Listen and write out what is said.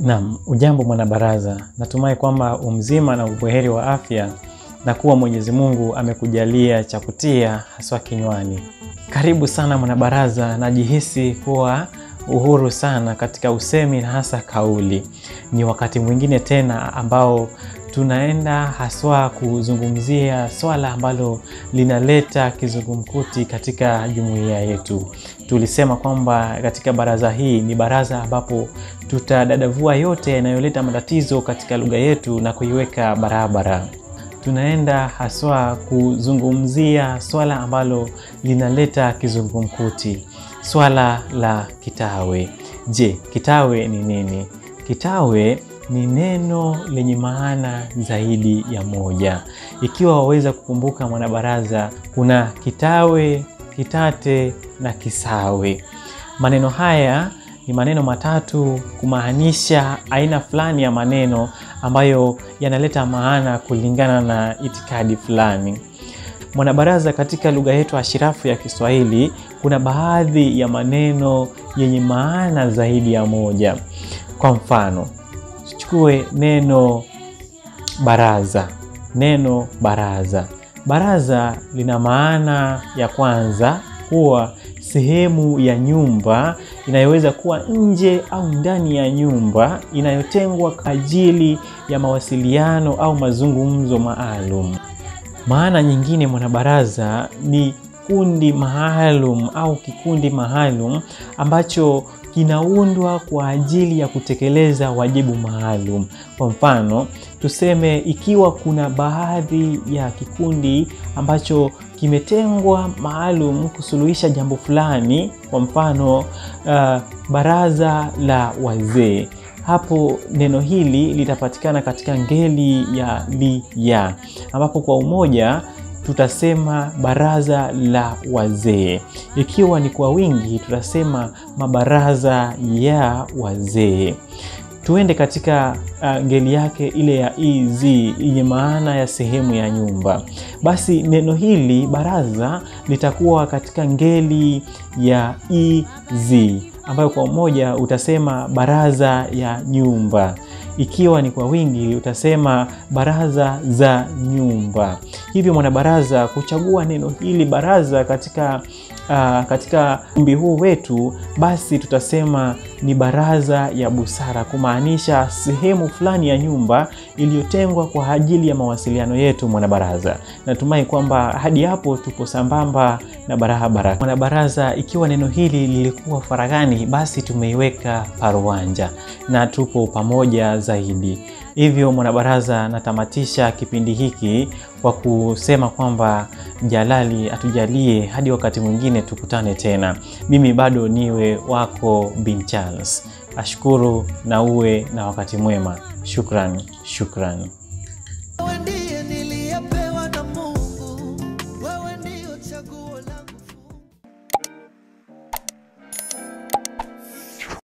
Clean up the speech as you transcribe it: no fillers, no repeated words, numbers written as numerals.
Naam, ujambo mwanabaraza. Natumai kwamba umzima na ubuheri wa afya na kuwa Mwenyezi Mungu amekujalia cha kutia haswa kinywani. Karibu sana mwanabaraza, najihisi kuwa uhuru sana katika usemi na hasa kauli. Ni wakati mwingine tena ambao tunaenda haswa kuzungumzia swala ambalo linaleta kizungumkuti katika jumuiya yetu. Tulisema kwamba katika baraza hii ni baraza ambapo tutadadavua yote yanayoleta matatizo katika lugha yetu na kuiweka barabara. Tunaenda haswa kuzungumzia swala ambalo linaleta kizungumkuti, swala la kitawe. Je, kitawe ni nini? Kitawe ni neno lenye maana zaidi ya moja. Ikiwa waweza kukumbuka mwanabaraza, kuna kitawe, kitate na kisawe. Maneno haya ni maneno matatu kumaanisha aina fulani ya maneno ambayo yanaleta maana kulingana na itikadi fulani. Mwanabaraza, katika lugha yetu ashirafu ya Kiswahili kuna baadhi ya maneno yenye maana zaidi ya moja. Kwa mfano, chukue neno baraza. Neno baraza. Baraza lina maana ya kwanza kuwa sehemu ya nyumba inayoweza kuwa nje au ndani ya nyumba inayotengwa kwa ajili ya mawasiliano au mazungumzo maalum. Maana nyingine mwanabaraza ni kundi maalum au kikundi maalum ambacho kinaundwa kwa ajili ya kutekeleza wajibu maalum. Kwa mfano, tuseme ikiwa kuna baadhi ya kikundi ambacho kimetengwa maalum kusuluhisha jambo fulani, kwa mfano baraza la wazee. Hapo neno hili litapatikana katika ngeli ya li ya, ambapo kwa umoja tutasema baraza la wazee. Ikiwa ni kwa wingi tutasema mabaraza ya wazee. Tuende katika ngeli yake ile ya izi yenye maana ya sehemu ya nyumba. Basi neno hili baraza litakuwa katika ngeli ya izi, ambayo kwa umoja utasema baraza ya nyumba. Ikiwa ni kwa wingi utasema baraza za nyumba. Hivyo mwanabaraza, kuchagua neno hili baraza katika umbi huu wetu, basi tutasema ni baraza ya busara, kumaanisha sehemu fulani ya nyumba iliyotengwa kwa ajili ya mawasiliano yetu mwanabaraza. Natumai kwamba hadi hapo tupo sambamba na barabara. Mwanabaraza, ikiwa neno hili lilikuwa faragani, basi tumeiweka paruanja na tupo pamoja zaidi. Hivyo mwanabaraza, natamatisha kipindi hiki kwa kusema kwamba Jalali atujalie hadi wakati mwingine tukutane tena. Mimi bado niwe wako Bin Charles. Ashukuru na uwe na wakati mwema. Shukrani.